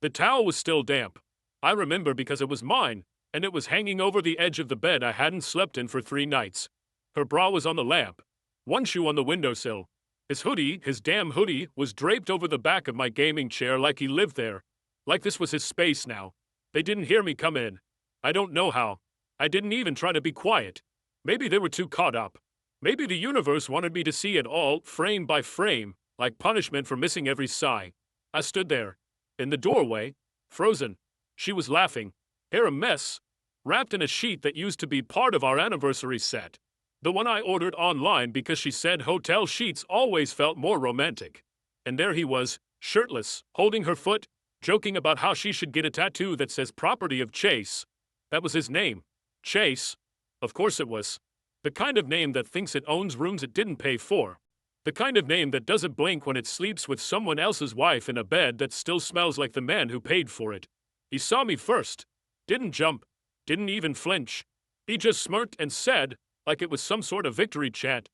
The towel was still damp. I remember because it was mine, and it was hanging over the edge of the bed I hadn't slept in for 3 nights. Her bra was on the lamp. One shoe on the windowsill. His damn hoodie, was draped over the back of my gaming chair like he lived there. Like this was his space now. They didn't hear me come in. I don't know how. I didn't even try to be quiet. Maybe they were too caught up. Maybe the universe wanted me to see it all, frame by frame, like punishment for missing every sigh. I stood there, in the doorway, frozen. She was laughing. Hair a mess, wrapped in a sheet that used to be part of our anniversary set. The one I ordered online because she said hotel sheets always felt more romantic. And there he was, shirtless, holding her foot, joking about how she should get a tattoo that says property of Chase. That was his name. Chase. Of course it was. The kind of name that thinks it owns rooms it didn't pay for. The kind of name that doesn't blink when it sleeps with someone else's wife in a bed that still smells like the man who paid for it. He saw me first. Didn't jump. Didn't even flinch. He just smirked and said, like it was some sort of victory chant,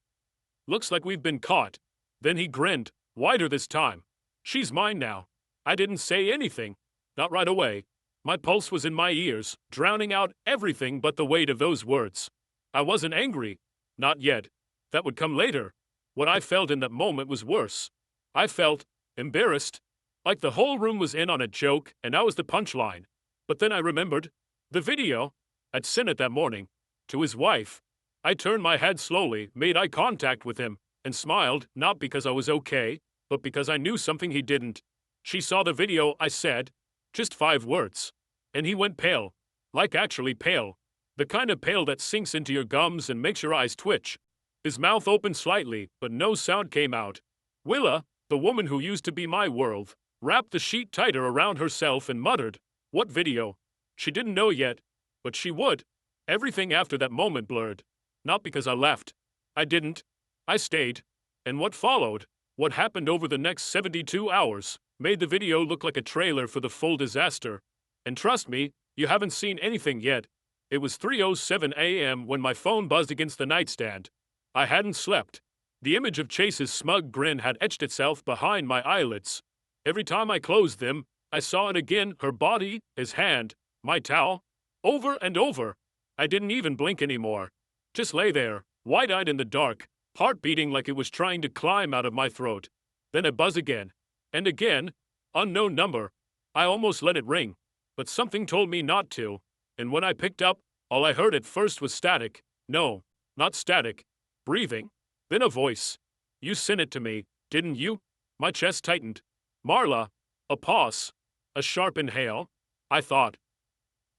"Looks like we've been caught." Then he grinned, wider this time. "She's mine now." I didn't say anything. Not right away. My pulse was in my ears, drowning out everything but the weight of those words. I wasn't angry. Not yet. That would come later. What I felt in that moment was worse. I felt embarrassed. Like the whole room was in on a joke and I was the punchline. But then I remembered. The video. I'd sent it that morning. To his wife. I turned my head slowly, made eye contact with him, and smiled, not because I was okay, but because I knew something he didn't. She saw the video, I said. Just 5 words. And he went pale. Like actually pale. The kind of pale that sinks into your gums and makes your eyes twitch. His mouth opened slightly, but no sound came out. Willa, the woman who used to be my world, wrapped the sheet tighter around herself and muttered, "What video?" She didn't know yet, but she would. Everything after that moment blurred. Not because I left. I didn't. I stayed. And what followed, what happened over the next 72 hours, made the video look like a trailer for the full disaster. And trust me, you haven't seen anything yet. It was 3:07 a.m. when my phone buzzed against the nightstand. I hadn't slept. The image of Chase's smug grin had etched itself behind my eyelids. Every time I closed them, I saw it again, her body, his hand, my towel. Over and over. I didn't even blink anymore. Just lay there, wide-eyed in the dark, heart beating like it was trying to climb out of my throat. Then a buzz again. And again. Unknown number. I almost let it ring. But something told me not to. And when I picked up, all I heard at first was static. No, not static. Breathing. Then a voice. "You sent it to me, didn't you?" My chest tightened. "Marla." A pause. A sharp inhale. I thought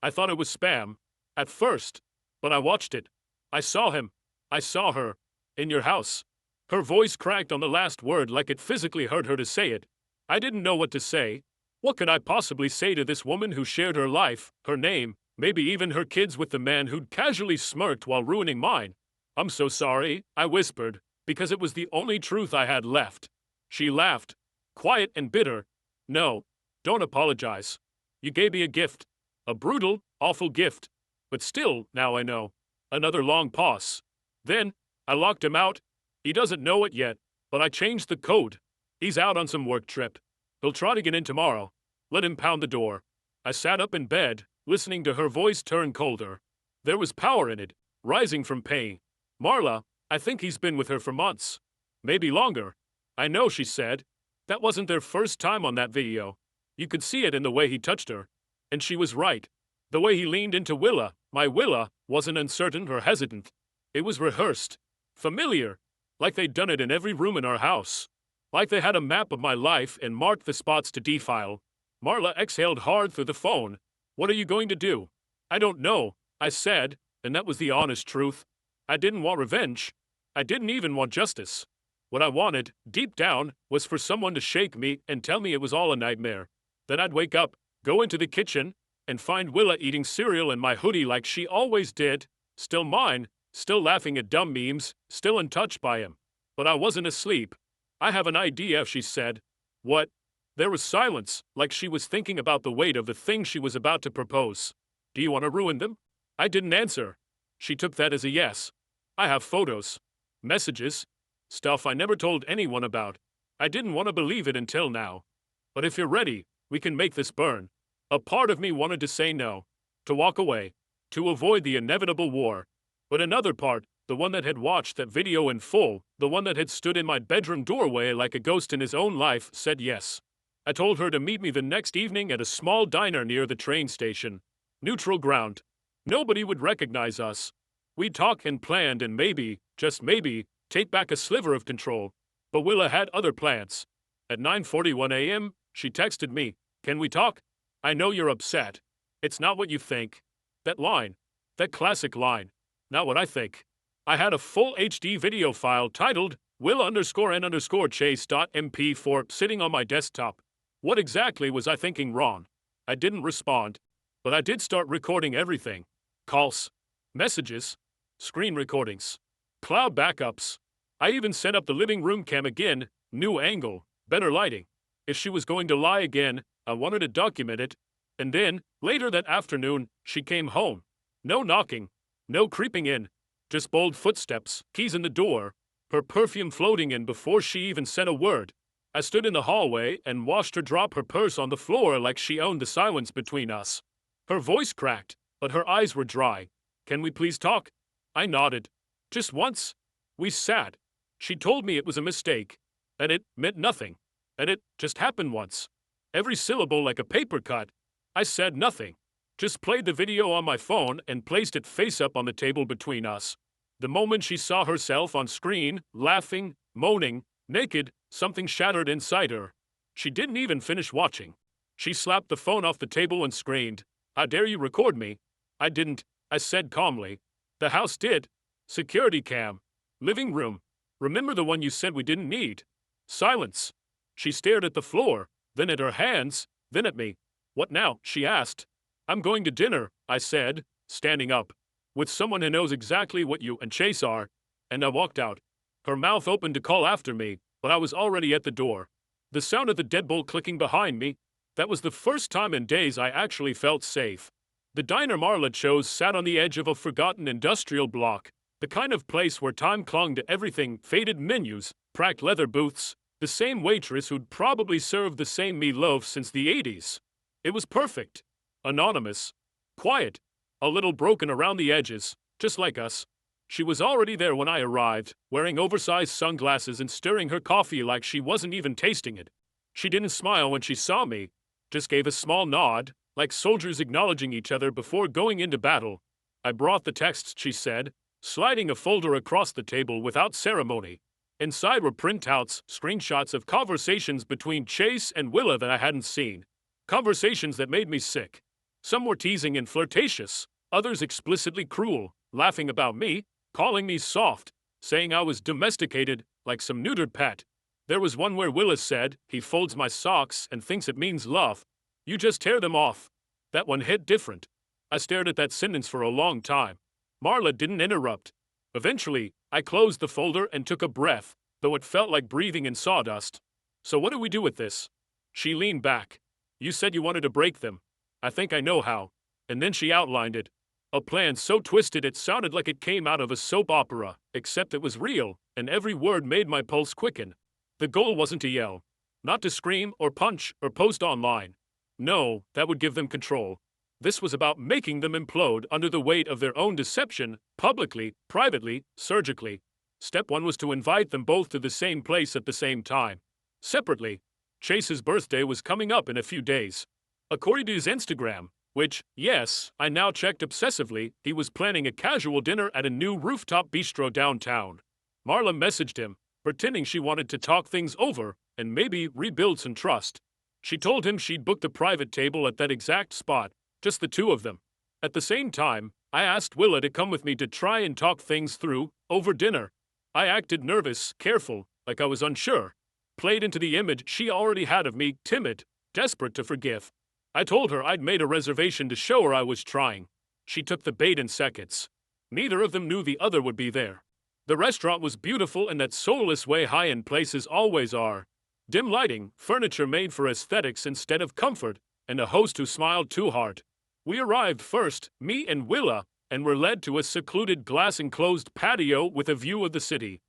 it was spam. At first. But I watched it. I saw him. I saw her. In your house. Her voice cracked on the last word like it physically hurt her to say it. I didn't know what to say. What could I possibly say to this woman who shared her life, her name, maybe even her kids with the man who'd casually smirked while ruining mine? "I'm so sorry," I whispered, because it was the only truth I had left. She laughed. Quiet and bitter. "No. Don't apologize. You gave me a gift. A brutal, awful gift. But still, now I know." Another long pause. Then, I locked him out. He doesn't know it yet, but I changed the code. He's out on some work trip. He'll try to get in tomorrow. Let him pound the door. I sat up in bed, listening to her voice turn colder. There was power in it, rising from pain. "Marla, I think he's been with her for months. Maybe longer." "I know," she said. That wasn't their first time on that video. You could see it in the way he touched her. And she was right. The way he leaned into Willa, my Willa, wasn't uncertain or hesitant. It was rehearsed. Familiar. Like they'd done it in every room in our house. Like they had a map of my life and marked the spots to defile. Marla exhaled hard through the phone. "What are you going to do?" "I don't know," I said, and that was the honest truth. I didn't want revenge. I didn't even want justice. What I wanted, deep down, was for someone to shake me and tell me it was all a nightmare. Then I'd wake up, go into the kitchen, and find Willa eating cereal in my hoodie like she always did, still mine, still laughing at dumb memes, still untouched by him. But I wasn't asleep. "I have an idea," she said. "What?" There was silence, like she was thinking about the weight of the thing she was about to propose. "Do you want to ruin them?" I didn't answer. She took that as a yes. "I have photos. Messages. Stuff I never told anyone about. I didn't want to believe it until now. But if you're ready, We can make this burn. A part of me wanted to say no, to walk away, to avoid the inevitable war. But another part, the one that had watched that video in full, the one that had stood in my bedroom doorway like a ghost in his own life, said yes. I told her to meet me the next evening at a small diner near the train station. Neutral ground. Nobody would recognize us. We'd talk and planned and maybe, just maybe, take back a sliver of control. But Willa had other plans. At 9:41 a.m., she texted me, "Can we talk? I know you're upset. It's not what you think." That line. That classic line. Not what I think. I had a full HD video file titled Will_N_Chase.mp4 sitting on my desktop. What exactly was I thinking wrong? I didn't respond. But I did start recording everything. Calls. Messages. Screen recordings. Cloud backups. I even set up the living room cam again, new angle, better lighting. If she was going to lie again, I wanted to document it. And then, later that afternoon, she came home. No knocking. No creeping in. Just bold footsteps, keys in the door, her perfume floating in before she even said a word. I stood in the hallway and watched her drop her purse on the floor like she owned the silence between us. Her voice cracked, but her eyes were dry. "Can we please talk?" I nodded. Just once. We sat. She told me it was a mistake, that it meant nothing, that it just happened once. Every syllable like a paper cut. I said nothing. Just played the video on my phone and placed it face up on the table between us. The moment she saw herself on screen, laughing, moaning, naked, something shattered inside her. She didn't even finish watching. She slapped the phone off the table and screamed, "How dare you record me?" I didn't, I said calmly. The house did. Security cam. Living room. Remember the one you said we didn't need? Silence. She stared at the floor, then at her hands, then at me. "What now?" she asked. "I'm going to dinner," I said, standing up. "With someone who knows exactly what you and Chase are." And I walked out. Her mouth opened to call after me, but I was already at the door. The sound of the deadbolt clicking behind me. That was the first time in days I actually felt safe. The diner Marla chose sat on the edge of a forgotten industrial block. The kind of place where time clung to everything, faded menus, cracked leather booths, the same waitress who'd probably served the same meatloaf since the 80s. It was perfect. Anonymous. Quiet. A little broken around the edges, just like us. She was already there when I arrived, wearing oversized sunglasses and stirring her coffee like she wasn't even tasting it. She didn't smile when she saw me, just gave a small nod, like soldiers acknowledging each other before going into battle. "I brought the texts," she said, sliding a folder across the table without ceremony. Inside were printouts, screenshots of conversations between Chase and Willa that I hadn't seen. Conversations that made me sick. Some were teasing and flirtatious, others explicitly cruel, laughing about me, calling me soft, saying I was domesticated, like some neutered pet. There was one where Willa said, "He folds my socks and thinks it means love. You just tear them off." That one hit different. I stared at that sentence for a long time. Marla didn't interrupt. Eventually, I closed the folder and took a breath, though it felt like breathing in sawdust. "So what do we do with this?" She leaned back. "You said you wanted to break them. I think I know how." And then she outlined it. A plan so twisted it sounded like it came out of a soap opera, except it was real, and every word made my pulse quicken. The goal wasn't to yell. Not to scream or punch or post online. No, that would give them control. This was about making them implode under the weight of their own deception, publicly, privately, surgically. Step 1 was to invite them both to the same place at the same time. Separately. Chase's birthday was coming up in a few days. According to his Instagram, which, yes, I now checked obsessively, he was planning a casual dinner at a new rooftop bistro downtown. Marla messaged him, pretending she wanted to talk things over and maybe rebuild some trust. She told him she'd booked a private table at that exact spot, just the two of them. At the same time, I asked Willa to come with me to try and talk things through, over dinner. I acted nervous, careful, like I was unsure. Played into the image she already had of me, timid, desperate to forgive. I told her I'd made a reservation to show her I was trying. She took the bait in seconds. Neither of them knew the other would be there. The restaurant was beautiful in that soulless way high-end places always are. Dim lighting, furniture made for aesthetics instead of comfort, and a host who smiled too hard. We arrived first, me and Willa, and were led to a secluded glass-enclosed patio with a view of the city.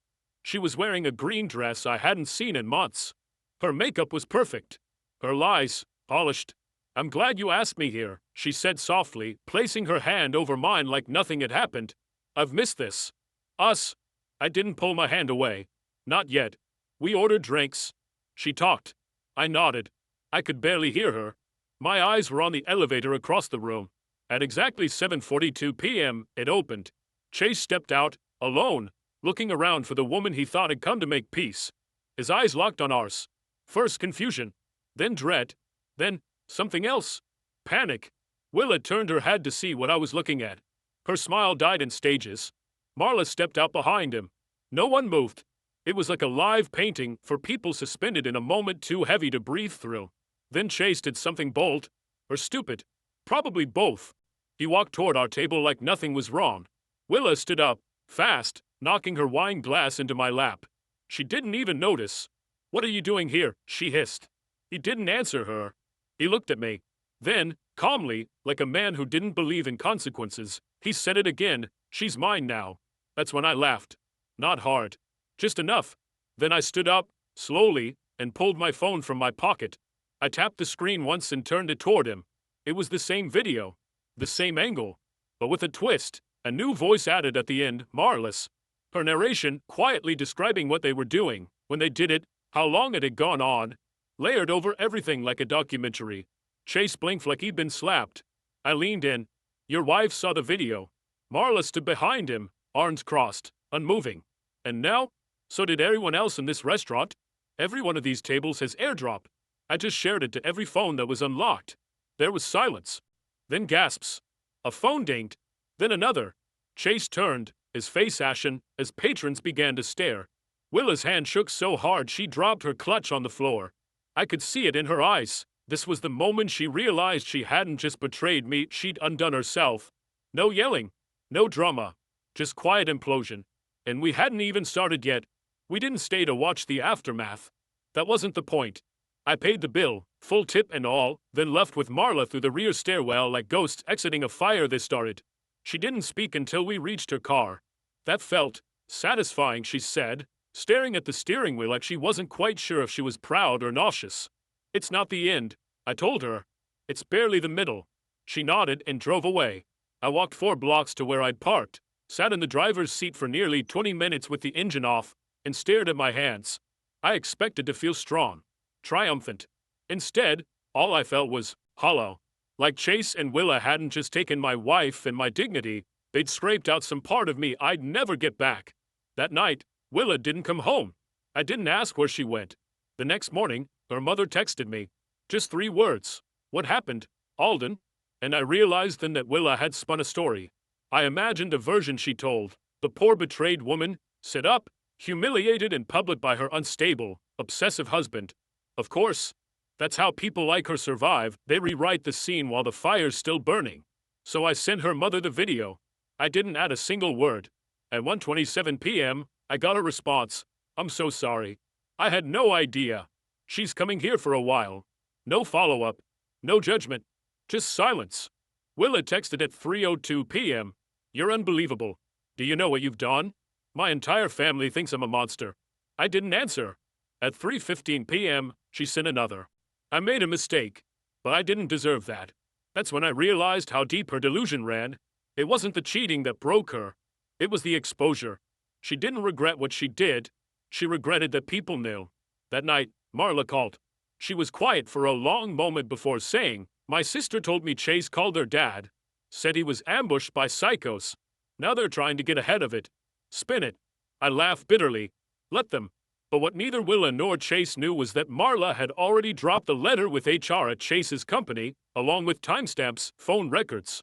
She was wearing a green dress I hadn't seen in months. Her makeup was perfect. Her lies, Polished. I'm glad you asked me here, she said softly, placing her hand over mine like nothing had happened. I've missed this. Us. I didn't pull my hand away. Not yet. We ordered drinks. She talked. I nodded. I could barely hear her. My eyes were on the elevator across the room. At exactly 7:42 p.m., it opened. Chase stepped out, alone, looking around for the woman he thought had come to make peace. His eyes locked on ours. First confusion, then dread, then something else. Panic. Willa turned her head to see what I was looking at. Her smile died in stages. Marla stepped out behind him. No one moved. It was like a live painting for people suspended in a moment too heavy to breathe through. Then Chase did something bold, or stupid. Probably both. He walked toward our table like nothing was wrong. Willa stood up, fast, knocking her wine glass into my lap. She didn't even notice. What are you doing here? She hissed. He didn't answer her. He looked at me. Then, calmly, like a man who didn't believe in consequences, he said it again. She's mine now. That's when I laughed. Not hard. Just enough. Then I stood up, slowly, and pulled my phone from my pocket. I tapped the screen once and turned it toward him. It was the same video. The same angle. But with a twist. A new voice added at the end, Marlis. Her narration, quietly describing what they were doing, when they did it, how long it had gone on, layered over everything like a documentary. Chase blinked like he'd been slapped. I leaned in. Your wife saw the video. Marla stood behind him, arms crossed, unmoving. And now, so did everyone else in this restaurant. Every one of these tables has AirDrop. I just shared it to every phone that was unlocked. There was silence. Then gasps. A phone dinged. Then another. Chase turned, his face ashen, as patrons began to stare. Willa's hand shook so hard she dropped her clutch on the floor. I could see it in her eyes. This was the moment she realized she hadn't just betrayed me, she'd undone herself. No yelling. No drama. Just quiet implosion. And we hadn't even started yet. We didn't stay to watch the aftermath. That wasn't the point. I paid the bill, full tip and all, then left with Marla through the rear stairwell like ghosts exiting a fire they started. She didn't speak until we reached her car. That felt satisfying, she said, staring at the steering wheel like she wasn't quite sure if she was proud or nauseous. It's not the end, I told her. It's barely the middle. She nodded and drove away. I walked 4 blocks to where I'd parked, sat in the driver's seat for nearly 20 minutes with the engine off, and stared at my hands. I expected to feel strong, triumphant. Instead, all I felt was hollow. Like Chase and Willa hadn't just taken my wife and my dignity, they'd scraped out some part of me I'd never get back. That night, Willa didn't come home. I didn't ask where she went. The next morning, her mother texted me. Just 3 words. What happened, Alden? And I realized then that Willa had spun a story. I imagined a version she told. The poor betrayed woman, set up, humiliated in public by her unstable, obsessive husband. Of course, that's how people like her survive. They rewrite the scene while the fire's still burning. So I sent her mother the video. I didn't add a single word. At 1:27 p.m., I got a response. I'm so sorry. I had no idea. She's coming here for a while. No follow-up. No judgment. Just silence. Willa texted at 3:02 p.m. You're unbelievable. Do you know what you've done? My entire family thinks I'm a monster. I didn't answer. At 3:15 p.m., she sent another. I made a mistake, but I didn't deserve that. That's when I realized how deep her delusion ran. It wasn't the cheating that broke her. It was the exposure. She didn't regret what she did. She regretted that people knew. That night, Marla called. She was quiet for a long moment before saying, my sister told me Chase called their dad. Said he was ambushed by psychos. Now they're trying to get ahead of it. Spin it. I laughed bitterly. Let them. But what neither Willa nor Chase knew was that Marla had already dropped a letter with HR at Chase's company, along with timestamps, phone records,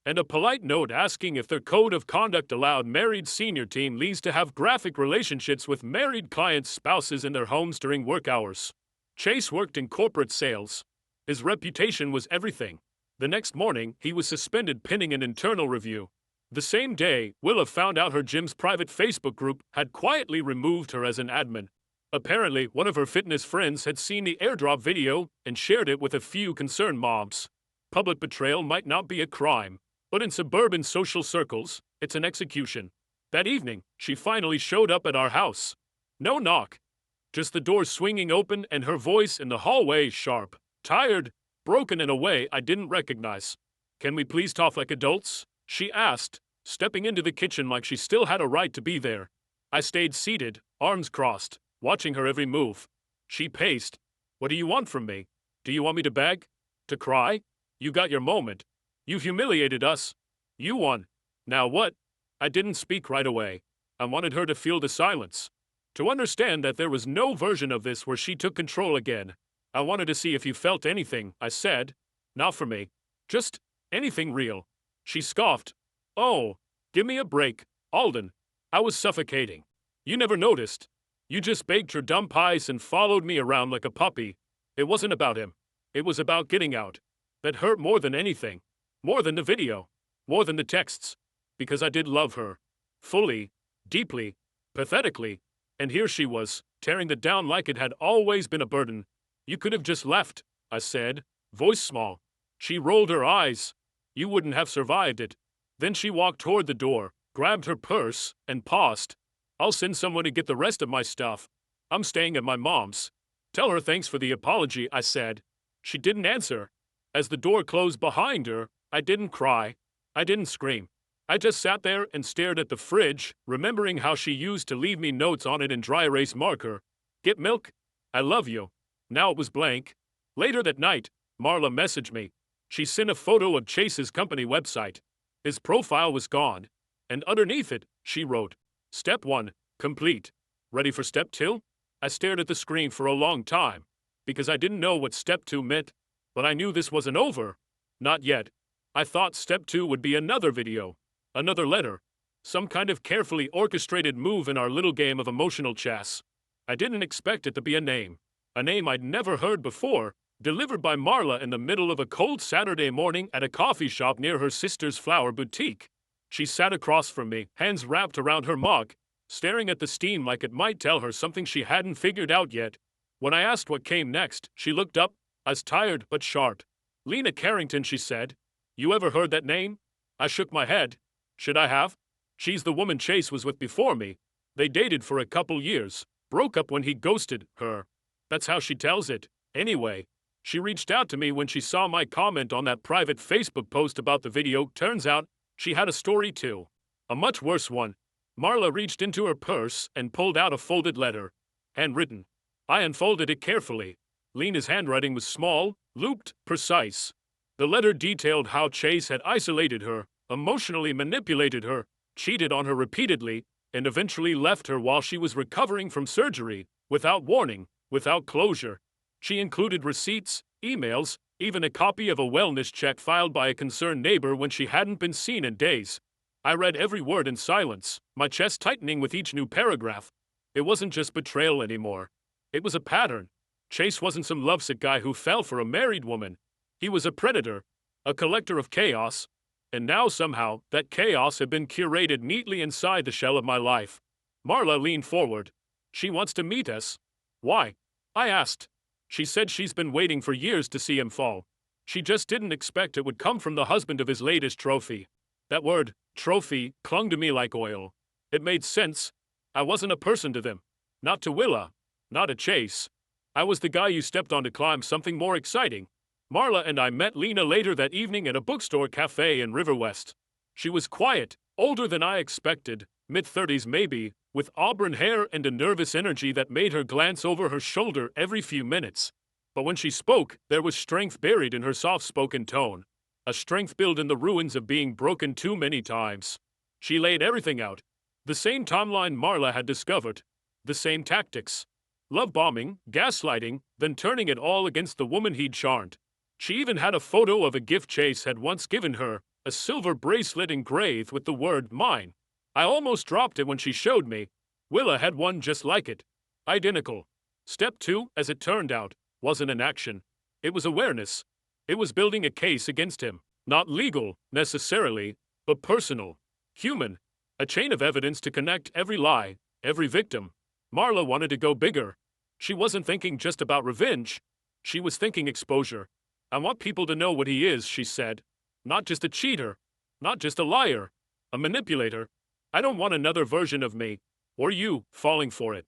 and a polite note asking if their code of conduct allowed married senior team leads to have graphic relationships with married clients' spouses in their homes during work hours. Chase worked in corporate sales. His reputation was everything. The next morning, he was suspended pending an internal review. The same day, Willa found out her gym's private Facebook group had quietly removed her as an admin. Apparently, one of her fitness friends had seen the AirDrop video and shared it with a few concerned mobs. Public betrayal might not be a crime, but in suburban social circles, it's an execution. That evening, she finally showed up at our house. No knock. Just the door swinging open and her voice in the hallway sharp, tired, broken in a way I didn't recognize. Can we please talk like adults? She asked, stepping into the kitchen like she still had a right to be there. I stayed seated, arms crossed, watching her every move. She paced. What do you want from me? Do you want me to beg? To cry? You got your moment. You humiliated us. You won. Now what? I didn't speak right away. I wanted her to feel the silence. To understand that there was no version of this where she took control again. I wanted to see if you felt anything, I said. Not for me. Just anything real. She scoffed. Oh, give me a break, Alden. I was suffocating. You never noticed. You just baked your dumb pies and followed me around like a puppy. It wasn't about him. It was about getting out. That hurt more than anything. More than the video. More than the texts. Because I did love her. Fully. Deeply. Pathetically. And here she was, tearing it down like it had always been a burden. You could have just left, I said, voice small. She rolled her eyes. You wouldn't have survived it. Then she walked toward the door, grabbed her purse, and paused. I'll send someone to get the rest of my stuff. I'm staying at my mom's. Tell her thanks for the apology, I said. She didn't answer. As the door closed behind her, I didn't cry. I didn't scream. I just sat there and stared at the fridge, remembering how she used to leave me notes on it in dry erase marker. Get milk? I love you. Now it was blank. Later that night, Marla messaged me. She sent a photo of Chase's company website. His profile was gone. And underneath it, she wrote, Step 1, complete. Ready for Step 2? I stared at the screen for a long time, because I didn't know what Step 2 meant, but I knew this wasn't over. Not yet. I thought Step 2 would be another video, another letter, some kind of carefully orchestrated move in our little game of emotional chess. I didn't expect it to be a name I'd never heard before, delivered by Marla in the middle of a cold Saturday morning at a coffee shop near her sister's flower boutique. She sat across from me, hands wrapped around her mug, staring at the steam like it might tell her something she hadn't figured out yet. When I asked what came next, she looked up, as tired but sharp. Lena Carrington, she said. You ever heard that name? I shook my head. Should I have? She's the woman Chase was with before me. They dated for a couple years, broke up when he ghosted her. That's how she tells it. Anyway, she reached out to me when she saw my comment on that private Facebook post about the video. Turns out, she had a story too. A much worse one. Marla reached into her purse and pulled out a folded letter. Handwritten. I unfolded it carefully. Lena's handwriting was small, looped, precise. The letter detailed how Chase had isolated her, emotionally manipulated her, cheated on her repeatedly, and eventually left her while she was recovering from surgery, without warning, without closure. She included receipts, emails, even a copy of a wellness check filed by a concerned neighbor when she hadn't been seen in days. I read every word in silence, my chest tightening with each new paragraph. It wasn't just betrayal anymore. It was a pattern. Chase wasn't some lovesick guy who fell for a married woman. He was a predator, a collector of chaos. And now somehow, that chaos had been curated neatly inside the shell of my life. Marla leaned forward. She wants to meet us. Why? I asked. She said she's been waiting for years to see him fall. She just didn't expect it would come from the husband of his latest trophy. That word, trophy, clung to me like oil. It made sense. I wasn't a person to them. Not to Willa. Not a Chase. I was the guy you stepped on to climb something more exciting. Marla and I met Lena later that evening at a bookstore cafe in River West. She was quiet, older than I expected, mid-30s maybe, with auburn hair and a nervous energy that made her glance over her shoulder every few minutes. But when she spoke, there was strength buried in her soft-spoken tone. A strength built in the ruins of being broken too many times. She laid everything out. The same timeline Marla had discovered. The same tactics. Love bombing, gaslighting, then turning it all against the woman he'd charmed. She even had a photo of a gift Chase had once given her, a silver bracelet engraved with the word mine. I almost dropped it when she showed me. Willa had one just like it. Identical. Step 2, as it turned out, wasn't an action. It was awareness. It was building a case against him. Not legal, necessarily, but personal. Human. A chain of evidence to connect every lie, every victim. Marla wanted to go bigger. She wasn't thinking just about revenge. She was thinking exposure. I want people to know what he is, she said. Not just a cheater. Not just a liar. A manipulator. I don't want another version of me, or you, falling for it.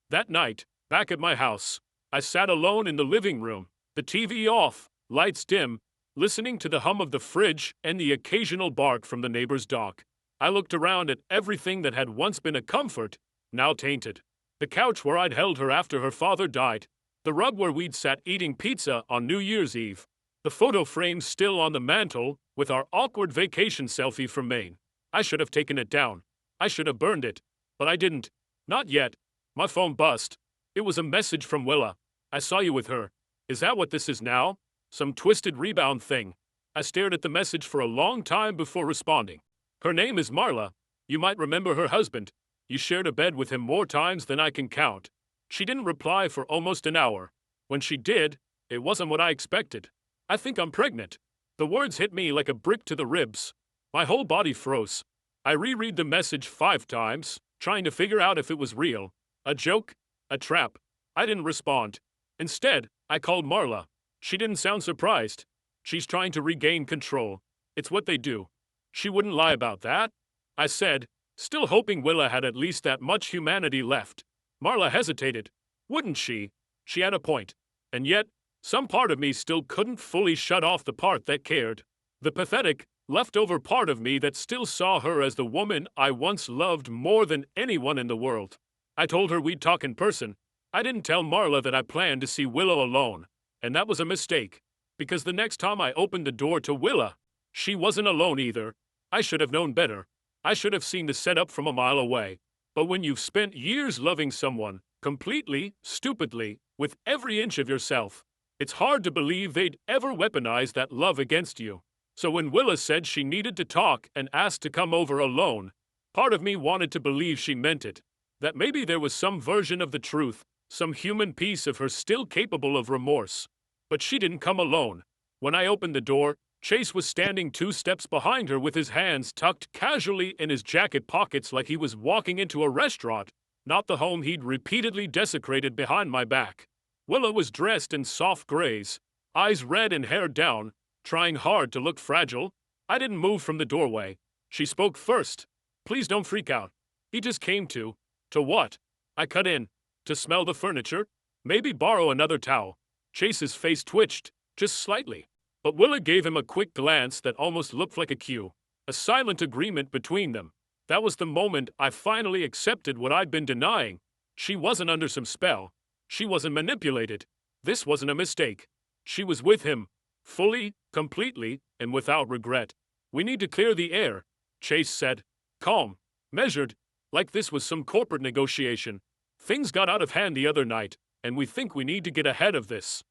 That night, back at my house, I sat alone in the living room, the TV off, lights dim, listening to the hum of the fridge and the occasional bark from the neighbor's dog. I looked around at everything that had once been a comfort, now tainted. The couch where I'd held her after her father died, the rug where we'd sat eating pizza on New Year's Eve, the photo frame still on the mantel with our awkward vacation selfie from Maine. I should have taken it down. I should have burned it. But I didn't. Not yet. My phone bust. It was a message from Willa. I saw you with her. Is that what this is now? Some twisted rebound thing. I stared at the message for a long time before responding. Her name is Marla. You might remember her husband. You shared a bed with him more times than I can count. She didn't reply for almost an hour. When she did, it wasn't what I expected. I think I'm pregnant. The words hit me like a brick to the ribs. My whole body froze. I reread the message 5 times, trying to figure out if it was real. A joke? A trap? I didn't respond. Instead, I called Marla. She didn't sound surprised. She's trying to regain control. It's what they do. She wouldn't lie about that. I said, still hoping Willa had at least that much humanity left. Marla hesitated. Wouldn't she? She had a point. And yet, some part of me still couldn't fully shut off the part that cared. The pathetic, leftover part of me that still saw her as the woman I once loved more than anyone in the world. I told her we'd talk in person. I didn't tell Marla that I planned to see Willa alone. And that was a mistake. Because the next time I opened the door to Willa, she wasn't alone either. I should have known better. I should have seen the setup from a mile away. But when you've spent years loving someone, completely, stupidly, with every inch of yourself, it's hard to believe they'd ever weaponize that love against you. So when Willa said she needed to talk and asked to come over alone, part of me wanted to believe she meant it. That maybe there was some version of the truth, some human piece of her still capable of remorse. But she didn't come alone. When I opened the door, Chase was standing 2 steps behind her with his hands tucked casually in his jacket pockets like he was walking into a restaurant, not the home he'd repeatedly desecrated behind my back. Willa was dressed in soft grays, eyes red and hair down, trying hard to look fragile. I didn't move from the doorway. She spoke first. Please don't freak out. He just came to. To what? I cut in. To smell the furniture? Maybe borrow another towel. Chase's face twitched, just slightly. But Willa gave him a quick glance that almost looked like a cue. A silent agreement between them. That was the moment I finally accepted what I'd been denying. She wasn't under some spell. She wasn't manipulated. This wasn't a mistake. She was with him. Fully, completely, and without regret. We need to clear the air, Chase said. Calm. Measured. Like this was some corporate negotiation. Things got out of hand the other night, and we think we need to get ahead of this.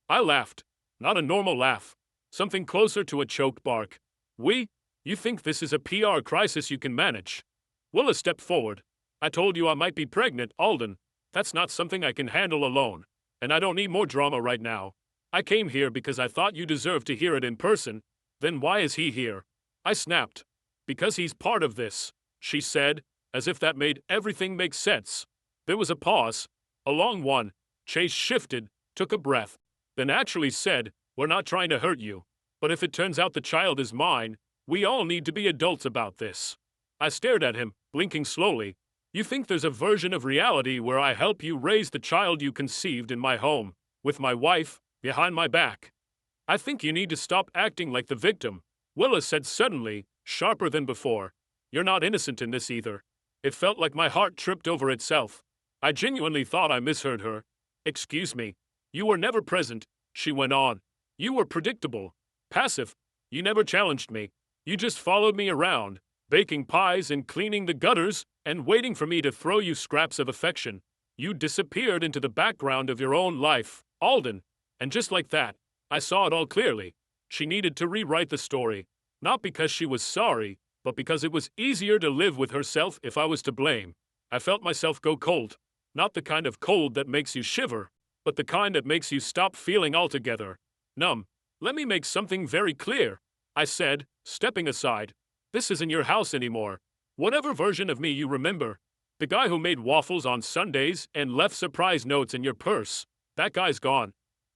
I laughed. Not a normal laugh. Something closer to a choked bark. We? You think this is a PR crisis you can manage? Willa stepped forward. I told you I might be pregnant, Alden. That's not something I can handle alone. And I don't need more drama right now. I came here because I thought you deserved to hear it in person. Then why is he here? I snapped. Because he's part of this, she said, as if that made everything make sense. There was a pause. A long one. Chase shifted, took a breath, then actually said, we're not trying to hurt you. But if it turns out the child is mine, we all need to be adults about this. I stared at him, blinking slowly. You think there's a version of reality where I help you raise the child you conceived in my home, with my wife, behind my back? I think you need to stop acting like the victim, Willa said suddenly, sharper than before. You're not innocent in this either. It felt like my heart tripped over itself. I genuinely thought I misheard her. Excuse me. You were never present, she went on. You were predictable, passive. You never challenged me. You just followed me around, baking pies and cleaning the gutters and waiting for me to throw you scraps of affection. You disappeared into the background of your own life, Alden. And just like that, I saw it all clearly. She needed to rewrite the story, not because she was sorry, but because it was easier to live with herself if I was to blame. I felt myself go cold. Not the kind of cold that makes you shiver, but the kind that makes you stop feeling altogether. Numb. Let me make something very clear, I said, stepping aside. This isn't your house anymore. Whatever version of me you remember, the guy who made waffles on Sundays and left surprise notes in your purse, that guy's gone.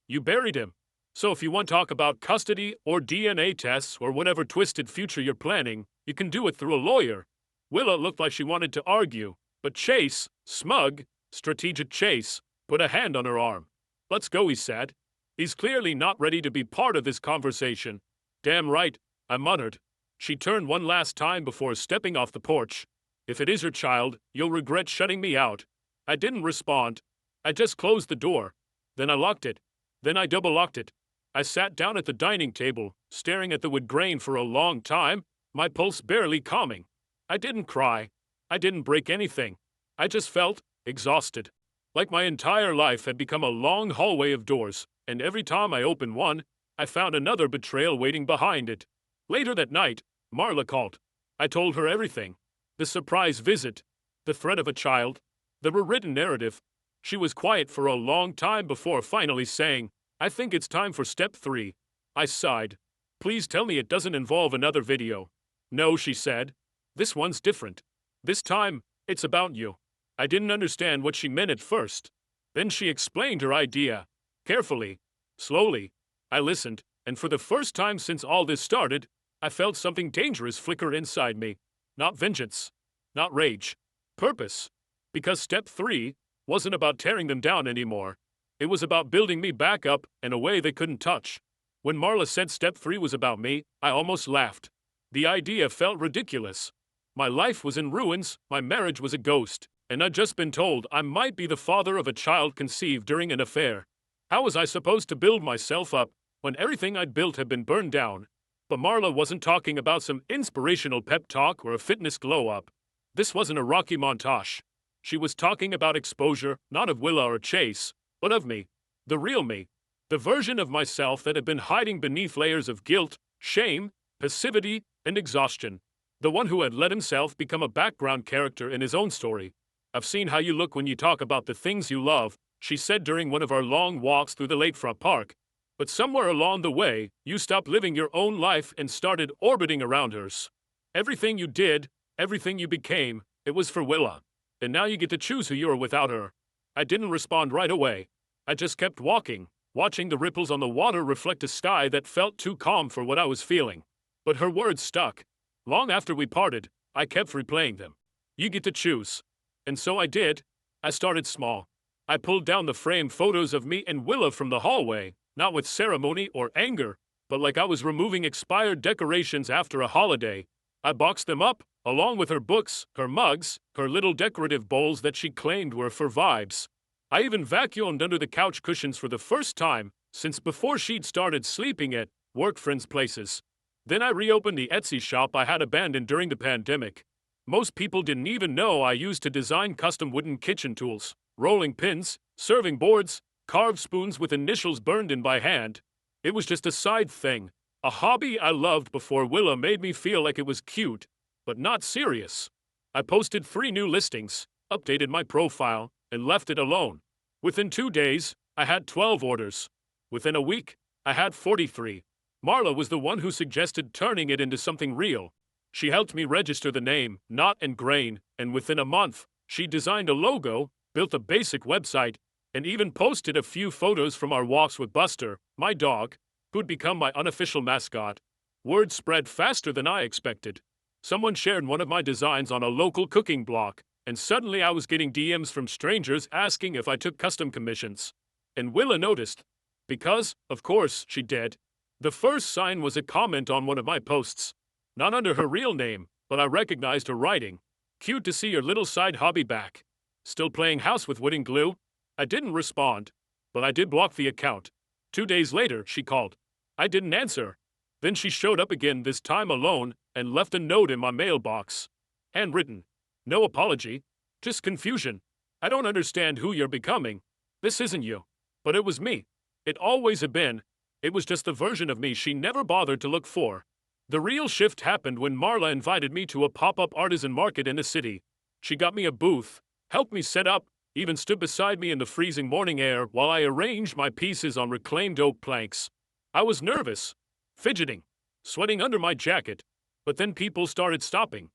You buried him. So if you want to talk about custody or DNA tests or whatever twisted future you're planning, you can do it through a lawyer. Willa looked like she wanted to argue, but Chase, smug, strategic Chase, put a hand on her arm. Let's go, he said. He's clearly not ready to be part of this conversation. Damn right, I muttered. She turned one last time before stepping off the porch. If it is your child, you'll regret shutting me out. I didn't respond. I just closed the door. Then I locked it. Then I double-locked it. I sat down at the dining table, staring at the wood grain for a long time, my pulse barely calming. I didn't cry. I didn't break anything. I just felt exhausted. Like my entire life had become a long hallway of doors, and every time I opened one, I found another betrayal waiting behind it. Later that night, Marla called. I told her everything. The surprise visit, the threat of a child, the rewritten narrative. She was quiet for a long time before finally saying, I think it's time for step 3. I sighed. Please tell me it doesn't involve another video. No, she said. This one's different. This time, it's about you. I didn't understand what she meant at first. Then she explained her idea. Carefully. Slowly. I listened, and for the first time since all this started, I felt something dangerous flicker inside me. Not vengeance. Not rage. Purpose. Because step 3 wasn't about tearing them down anymore. It was about building me back up in a way they couldn't touch. When Marla said step 3 was about me, I almost laughed. The idea felt ridiculous. My life was in ruins, my marriage was a ghost, and I'd just been told I might be the father of a child conceived during an affair. How was I supposed to build myself up when everything I'd built had been burned down? But Marla wasn't talking about some inspirational pep talk or a fitness glow-up. This wasn't a Rocky montage. She was talking about exposure, not of Willa or Chase, but of me. The real me. The version of myself that had been hiding beneath layers of guilt, shame, passivity, and exhaustion. The one who had let himself become a background character in his own story. I've seen how you look when you talk about the things you love, she said during one of our long walks through the lakefront park. But somewhere along the way, you stopped living your own life and started orbiting around hers. Everything you did, everything you became, it was for Willa. And now you get to choose who you are without her. I didn't respond right away. I just kept walking, watching the ripples on the water reflect a sky that felt too calm for what I was feeling. But her words stuck. Long after we parted, I kept replaying them. You get to choose. And so I did. I started small. I pulled down the framed photos of me and Willa from the hallway, not with ceremony or anger, but like I was removing expired decorations after a holiday. I boxed them up, along with her books, her mugs, her little decorative bowls that she claimed were for vibes. I even vacuumed under the couch cushions for the first time since before she'd started sleeping at work friends' places. Then I reopened the Etsy shop I had abandoned during the pandemic. Most people didn't even know I used to design custom wooden kitchen tools, rolling pins, serving boards, carved spoons with initials burned in by hand. It was just a side thing, a hobby I loved before Willa made me feel like it was cute, but not serious. I posted 3 new listings, updated my profile, and left it alone. Within 2 days, I had 12 orders. Within a week, I had 43. Marla was the one who suggested turning it into something real. She helped me register the name, Knot and Grain, and within a month, she designed a logo, built a basic website, and even posted a few photos from our walks with Buster, my dog, who'd become my unofficial mascot. Word spread faster than I expected. Someone shared one of my designs on a local cooking blog, and suddenly I was getting DMs from strangers asking if I took custom commissions. And Willa noticed. Because, of course, she did. The first sign was a comment on one of my posts. Not under her real name, but I recognized her writing. Cute to see your little side hobby back. Still playing house with wood and glue? I didn't respond, but I did block the account. 2 days later, she called. I didn't answer. Then she showed up again, this time alone, and left a note in my mailbox. Handwritten. No apology. Just confusion. I don't understand who you're becoming. This isn't you. But it was me. It always had been. It was just the version of me she never bothered to look for. The real shift happened when Marla invited me to a pop-up artisan market in the city. She got me a booth, helped me set up, even stood beside me in the freezing morning air while I arranged my pieces on reclaimed oak planks. I was nervous, fidgeting, sweating under my jacket, but then people started stopping,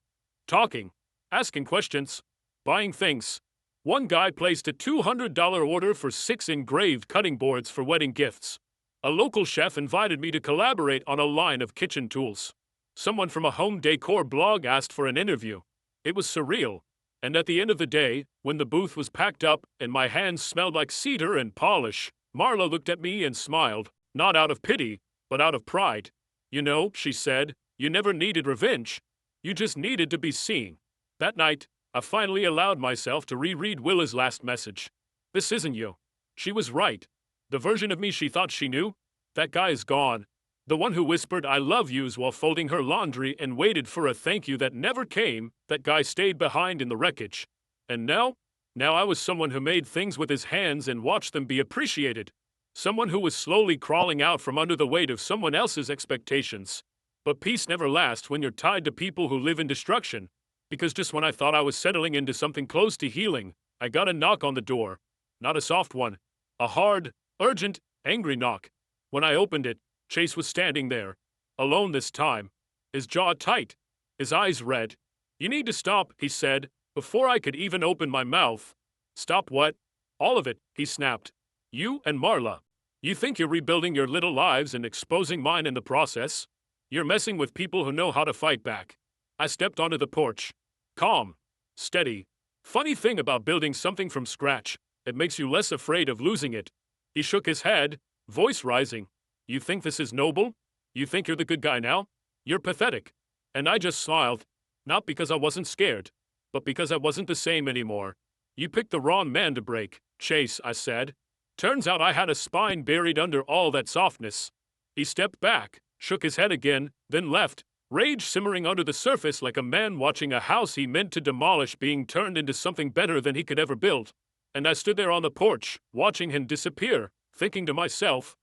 talking, asking questions, buying things. One guy placed a $200 order for 6 engraved cutting boards for wedding gifts. A local chef invited me to collaborate on a line of kitchen tools. Someone from a home decor blog asked for an interview. It was surreal. And at the end of the day, when the booth was packed up and my hands smelled like cedar and polish, Marla looked at me and smiled, not out of pity, but out of pride. You know, she said, you never needed revenge. You just needed to be seen. That night, I finally allowed myself to reread Willa's last message. This isn't you. She was right. The version of me she thought she knew? That guy is gone. The one who whispered I love yous while folding her laundry and waited for a thank you that never came, that guy stayed behind in the wreckage. And now I was someone who made things with his hands and watched them be appreciated. Someone who was slowly crawling out from under the weight of someone else's expectations. But peace never lasts when you're tied to people who live in destruction. Because just when I thought I was settling into something close to healing, I got a knock on the door. Not a soft one. A hard, urgent, angry knock. When I opened it, Chase was standing there. Alone this time. His jaw tight. His eyes red. You need to stop, he said, before I could even open my mouth. Stop what? All of it, he snapped. You and Marla. You think you're rebuilding your little lives and exposing mine in the process? You're messing with people who know how to fight back. I stepped onto the porch. Calm. Steady. Funny thing about building something from scratch, it makes you less afraid of losing it. He shook his head, voice rising. You think this is noble? You think you're the good guy now? You're pathetic. And I just smiled. Not because I wasn't scared, but because I wasn't the same anymore. You picked the wrong man to break, Chase, I said. Turns out I had a spine buried under all that softness. He stepped back, shook his head again, then left, rage simmering under the surface like a man watching a house he meant to demolish being turned into something better than he could ever build. And I stood there on the porch, watching him disappear, thinking to myself,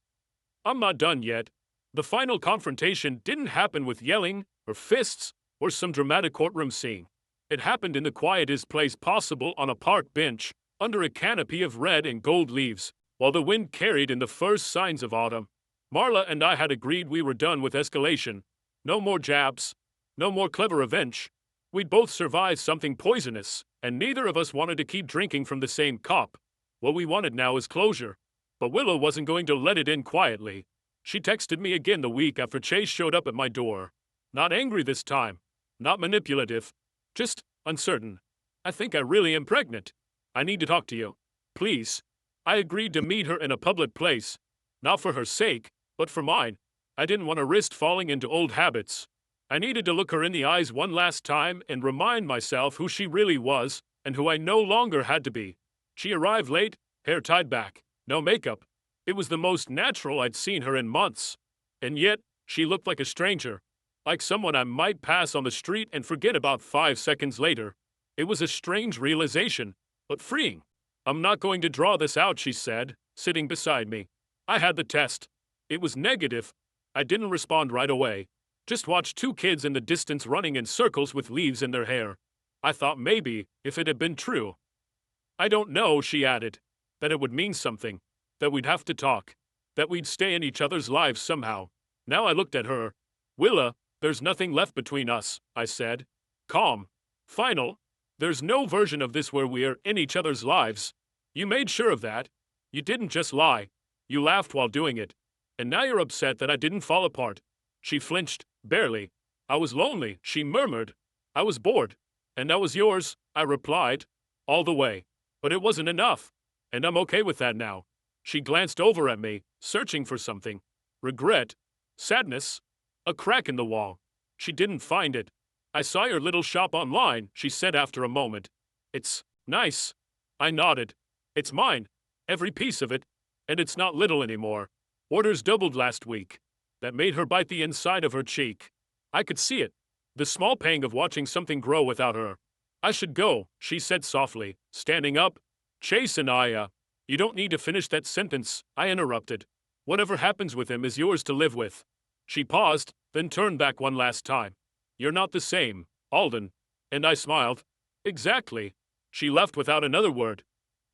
I'm not done yet. The final confrontation didn't happen with yelling, or fists, or some dramatic courtroom scene. It happened in the quietest place possible on a park bench, under a canopy of red and gold leaves, while the wind carried in the first signs of autumn. Marla and I had agreed we were done with escalation. No more jabs. No more clever revenge. We'd both survived something poisonous, and neither of us wanted to keep drinking from the same cup. What we wanted now is closure. But Willow wasn't going to let it in quietly. She texted me again the week after Chase showed up at my door. Not angry this time. Not manipulative. Just uncertain. I think I really am pregnant. I need to talk to you. Please. I agreed to meet her in a public place. Not for her sake, but for mine. I didn't want to risk falling into old habits. I needed to look her in the eyes one last time and remind myself who she really was and who I no longer had to be. She arrived late, hair tied back. No makeup. It was the most natural I'd seen her in months. And yet, she looked like a stranger. Like someone I might pass on the street and forget about 5 seconds later. It was a strange realization, but freeing. I'm not going to draw this out, she said, sitting beside me. I had the test. It was negative. I didn't respond right away. Just watched 2 kids in the distance running in circles with leaves in their hair. I thought maybe, if it had been true. I don't know, she added. That it would mean something, that we'd have to talk, that we'd stay in each other's lives somehow. Now I looked at her. Willa, there's nothing left between us, I said. Calm. Final. There's no version of this where we're in each other's lives. You made sure of that. You didn't just lie. You laughed while doing it. And now you're upset that I didn't fall apart. She flinched, barely. I was lonely, she murmured. I was bored. And that was yours, I replied. All the way. But it wasn't enough. And I'm okay with that now. She glanced over at me, searching for something. Regret. Sadness. A crack in the wall. She didn't find it. I saw your little shop online, she said after a moment. It's nice. I nodded. It's mine. Every piece of it. And it's not little anymore. Orders doubled last week. That made her bite the inside of her cheek. I could see it. The small pang of watching something grow without her. I should go, she said softly, standing up. Chase and I, you don't need to finish that sentence, I interrupted. Whatever happens with him is yours to live with. She paused, then turned back one last time. You're not the same, Alden. And I smiled. Exactly. She left without another word.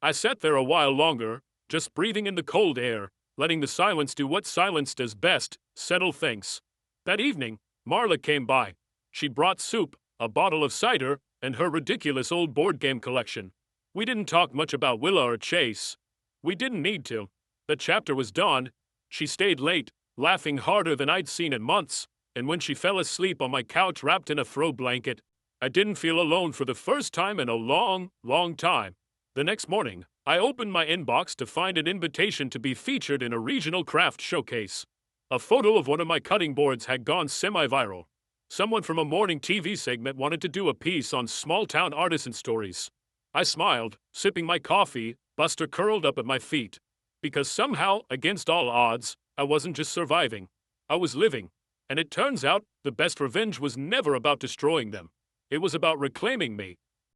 I sat there a while longer, just breathing in the cold air, letting the silence do what silence does best, settle things. That evening, Marla came by. She brought soup, a bottle of cider, and her ridiculous old board game collection. We didn't talk much about Willa or Chase. We didn't need to. The chapter was done. She stayed late, laughing harder than I'd seen in months, and when she fell asleep on my couch wrapped in a throw blanket, I didn't feel alone for the first time in a long, long time. The next morning, I opened my inbox to find an invitation to be featured in a regional craft showcase. A photo of one of my cutting boards had gone semi-viral. Someone from a morning TV segment wanted to do a piece on small-town artisan stories. I smiled, sipping my coffee, Buster curled up at my feet. Because somehow, against all odds, I wasn't just surviving. I was living. And it turns out, the best revenge was never about destroying them. It was about reclaiming me.